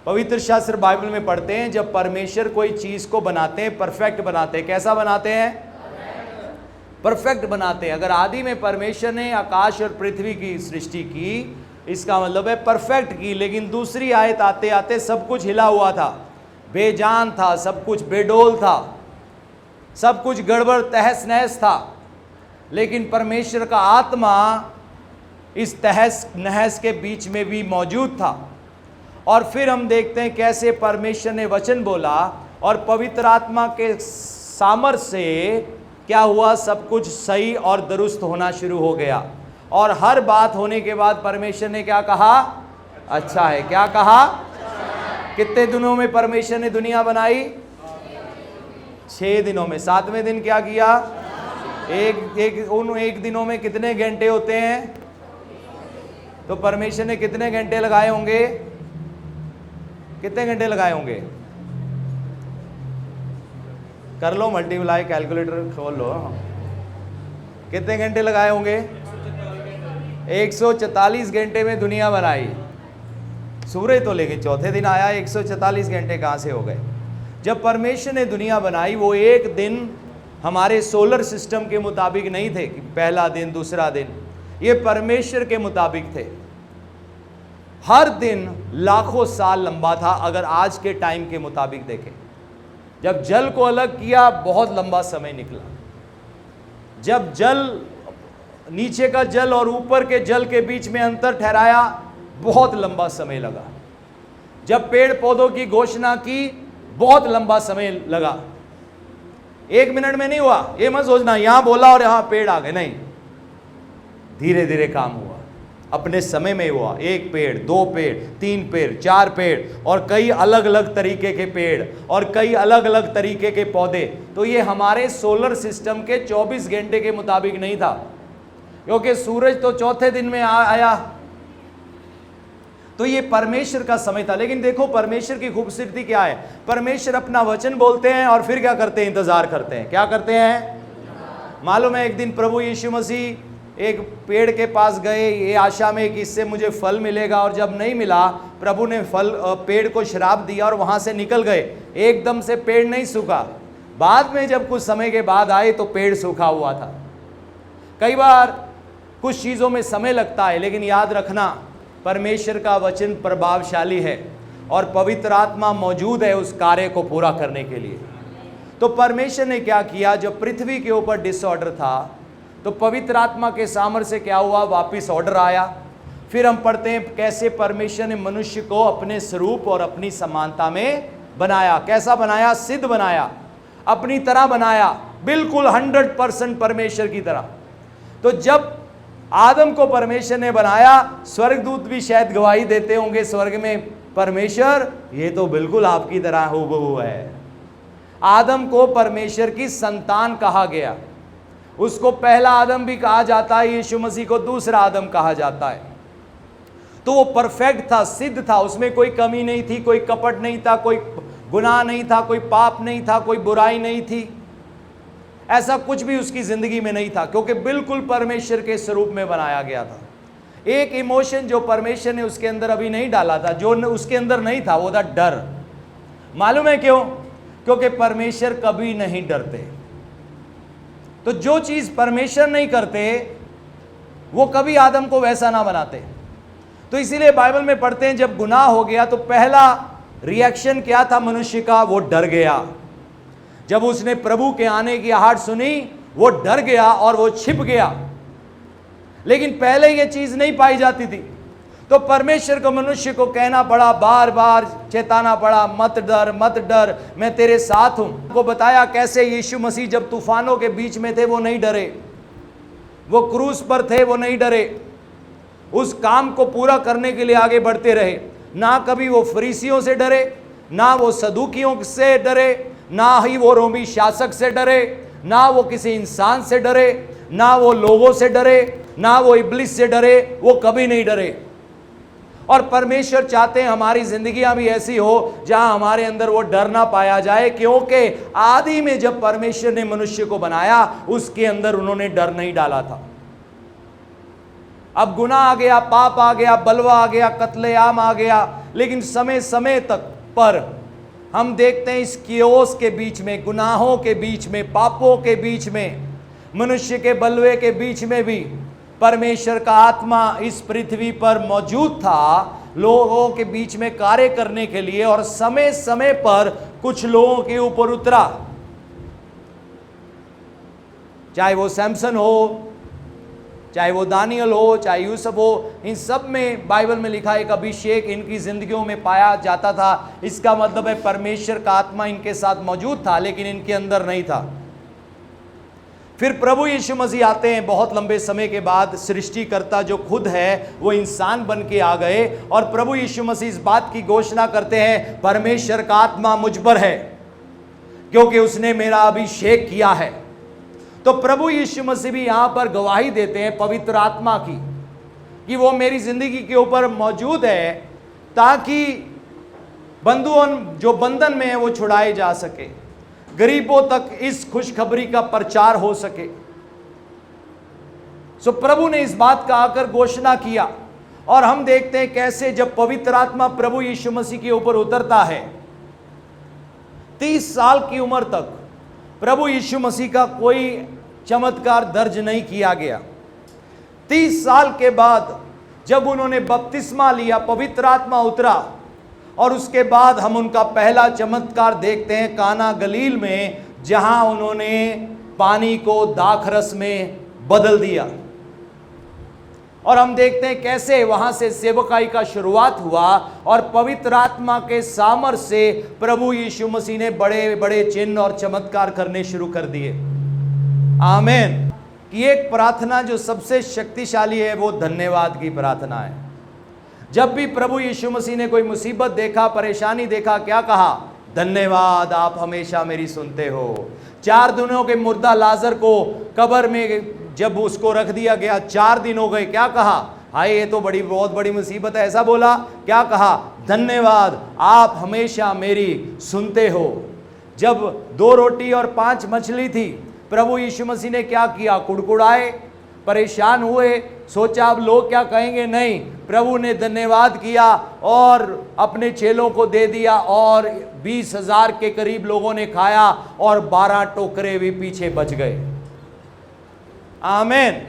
पवित्र शास्त्र बाइबल में पढ़ते हैं, जब परमेश्वर कोई चीज को बनाते हैं, परफेक्ट बनाते हैं। कैसा बनाते हैं? परफेक्ट बनाते हैं। अगर आदि में परमेश्वर ने आकाश और पृथ्वी की सृष्टि की, इसका मतलब है परफेक्ट की। लेकिन दूसरी आयत आते आते सब कुछ हिला हुआ था, बेजान था, सब कुछ बेडोल था, सब कुछ गड़बड़ तहस नहस था। लेकिन परमेश्वर का आत्मा इस तहस नहस के बीच में भी मौजूद था। और फिर हम देखते हैं कैसे परमेश्वर ने वचन बोला और पवित्र आत्मा के सामर्थ्य से क्या हुआ, सब कुछ सही और दुरुस्त होना शुरू हो गया। और हर बात होने के बाद परमेश्वर ने क्या कहा? अच्छा है। क्या कहा? कितने दिनों में परमेश्वर ने दुनिया बनाई? 6 दिनों में। 7वें दिन क्या किया? उन एक दिनों में कितने घंटे होते हैं? तो परमेश्वर ने कितने घंटे लगाए होंगे? कितने घंटे लगाए होंगे? कर लो मल्टीप्लाई, कैलकुलेटर खोल लो। कितने घंटे लगाए होंगे? 144 घंटे में दुनिया बनाई। सूरज तो लेकिन चौथे दिन आया, 144 घंटे कहाँ से हो गए? जब परमेश्वर ने दुनिया बनाई, वो एक दिन हमारे सोलर सिस्टम के मुताबिक नहीं थे कि पहला दिन दूसरा दिन, ये परमेश्वर के मुताबिक थे। हर दिन लाखों साल लंबा था अगर आज के टाइम के मुताबिक देखें। जब जल को अलग किया, बहुत लंबा समय निकला। जब जल, नीचे का जल और ऊपर के जल के बीच में अंतर ठहराया, बहुत लंबा समय लगा। जब पेड़ पौधों की घोषणा की, बहुत लंबा समय लगा। 1 मिनट में नहीं हुआ। ये मत सोचना यहां बोला और यहां पेड़ आ गए, नहीं। धीरे धीरे काम हुआ, अपने समय में हुआ। 1 पेड़, 2 पेड़, 3 पेड़, 4 पेड़, और कई अलग अलग तरीके के पेड़ और कई अलग अलग तरीके के पौधे। तो ये हमारे सोलर सिस्टम के 24 घंटे के मुताबिक नहीं था, क्योंकि सूरज तो चौथे दिन में आया। तो ये परमेश्वर का समय था। लेकिन देखो परमेश्वर की खूबसूरती क्या है। परमेश्वर अपना वचन बोलते हैं और फिर क्या करते हैं? इंतजार करते हैं। क्या करते हैं? मालूम है, एक दिन प्रभु यीशु मसीह एक पेड़ के पास गए ये आशा में कि इससे मुझे फल मिलेगा, और जब नहीं मिला, प्रभु ने पेड़ को श्राप दिया और वहां से निकल गए। एकदम से पेड़ नहीं सूखा, बाद में जब कुछ समय के बाद आए तो पेड़ सूखा हुआ था। कई बार कुछ चीज़ों में समय लगता है, लेकिन याद रखना परमेश्वर का वचन प्रभावशाली है और पवित्र आत्मा मौजूद है उस कार्य को पूरा करने के लिए। तो परमेश्वर ने क्या किया? जब पृथ्वी के ऊपर डिसऑर्डर था तो पवित्र आत्मा के सामर्थ्य से क्या हुआ? वापिस ऑर्डर आया। फिर हम पढ़ते हैं कैसे परमेश्वर ने मनुष्य को अपने स्वरूप और अपनी समानता में बनाया। कैसा बनाया? सिद्ध बनाया, अपनी तरह बनाया, बिल्कुल 100% परमेश्वर की तरह। तो जब आदम को परमेश्वर ने बनाया, स्वर्गदूत भी शायद गवाही देते होंगे स्वर्ग में, परमेश्वर ये तो बिल्कुल आपकी तरह हूबहू है। आदम को परमेश्वर की संतान कहा गया। उसको पहला आदम भी कहा जाता है, यीशु मसीह को दूसरा आदम कहा जाता है। तो वो परफेक्ट था, सिद्ध था, उसमें कोई कमी नहीं थी, कोई कपट नहीं था, कोई गुनाह नहीं था, कोई पाप नहीं था, कोई बुराई नहीं थी। ऐसा कुछ भी उसकी जिंदगी में नहीं था, क्योंकि बिल्कुल परमेश्वर के स्वरूप में बनाया गया था। एक इमोशन जो परमेश्वर ने उसके अंदर अभी नहीं डाला था, जो उसके अंदर नहीं था, वो था डर। मालूम है क्यों? क्योंकि परमेश्वर कभी नहीं डरते। तो जो चीज परमेश्वर नहीं करते वो कभी आदम को वैसा ना बनाते। तो इसीलिए बाइबल में पढ़ते हैं जब गुनाह हो गया तो पहला रिएक्शन क्या था मनुष्य का? वो डर गया। जब उसने प्रभु के आने की आहट सुनी वो डर गया और वो छिप गया। लेकिन पहले ये चीज नहीं पाई जाती थी, तो परमेश्वर को मनुष्य को कहना पड़ा, बार बार चेताना पड़ा, मत डर मत डर, मैं तेरे साथ हूं। को बताया कैसे यीशु मसीह जब तूफानों के बीच में थे वो नहीं डरे, वो क्रूस पर थे वो नहीं डरे, उस काम को पूरा करने के लिए आगे बढ़ते रहे। ना कभी वो फरीसियों से डरे, ना वो सदूकियों से डरे, ना ही वो रोमी शासक से डरे, ना वो किसी इंसान से डरे, ना वो लोगों से डरे, ना वो इब्लिस से डरे, वो कभी नहीं डरे। और परमेश्वर चाहते हैं हमारी जिंदगियां भी ऐसी हो जहां हमारे अंदर वो डर ना पाया जाए, क्योंकि आदि में जब परमेश्वर ने मनुष्य को बनाया उसके अंदर उन्होंने डर नहीं डाला था। अब गुनाह आ गया, पाप आ गया, बलवा आ गया, कत्लेआम आ गया, लेकिन समय समय तक पर हम देखते हैं इस कियोस के बीच में, गुनाहों के बीच में, पापों के बीच में, मनुष्य के बलवे के बीच में भी परमेश्वर का आत्मा इस पृथ्वी पर मौजूद था, लोगों के बीच में कार्य करने के लिए, और समय समय पर कुछ लोगों के ऊपर उतरा। चाहे वो सैमसन हो, चाहे वो दानियल हो, चाहे यूसुफ हो, इन सब में बाइबल में लिखा एक अभिषेक इनकी जिंदगियों में पाया जाता था। इसका मतलब है परमेश्वर का आत्मा इनके साथ मौजूद था, लेकिन इनके अंदर नहीं था। फिर प्रभु यीशु मसीह आते हैं बहुत लंबे समय के बाद। सृष्टिकर्ता जो खुद है वो इंसान बन के आ गए, और प्रभु यीशु मसीह इस बात की घोषणा करते हैं, परमेश्वर का आत्मा मुझ पर है क्योंकि उसने मेरा अभिषेक किया है। तो प्रभु यीशु मसीह भी यहां पर गवाही देते हैं पवित्र आत्मा की, कि वो मेरी जिंदगी के ऊपर मौजूद है, ताकि बंधुओं जो बंधन में है वो छुड़ाए जा सके, गरीबों तक इस खुशखबरी का प्रचार हो सके। सो प्रभु ने इस बात का आकर घोषणा किया, और हम देखते हैं कैसे जब पवित्र आत्मा प्रभु यीशु मसीह के ऊपर उतरता है, 30 साल की उम्र तक प्रभु यीशु मसीह का कोई चमत्कार दर्ज नहीं किया गया। 30 साल के बाद जब उन्होंने बपतिस्मा लिया, पवित्र आत्मा उतरा, और उसके बाद हम उनका पहला चमत्कार देखते हैं काना गलील में, जहां उन्होंने पानी को दाखरस में बदल दिया। और हम देखते हैं कैसे वहां से सेवकाई का शुरुआत हुआ, और पवित्र आत्मा के सामर्थ्य से प्रभु यीशु मसीह ने बड़े बड़े चिन्ह और चमत्कार करने शुरू कर दिए। आमीन। कि एक प्रार्थना जो सबसे शक्तिशाली है वो धन्यवाद की प्रार्थना है। जब भी प्रभु यीशु मसीह ने कोई मुसीबत देखा, परेशानी देखा, क्या कहा? धन्यवाद, आप हमेशा मेरी सुनते हो। 4 दिनों के मुर्दा लाजर को कब्र में जब उसको रख दिया गया, 4 दिन हो गए, क्या कहा? हाय ये तो बहुत बड़ी मुसीबत है, ऐसा बोला? क्या कहा? धन्यवाद, आप हमेशा मेरी सुनते हो। जब 2 रोटी और 5 मछली थी, प्रभु यीशु मसीह ने क्या किया? कुड़कुड़ाए, परेशान हुए, सोचा अब लोग क्या कहेंगे? नहीं, प्रभु ने धन्यवाद किया और अपने चेलों को दे दिया, और 20,000 के करीब लोगों ने खाया, और 12 टोकरे भी पीछे बच गए। आमीन।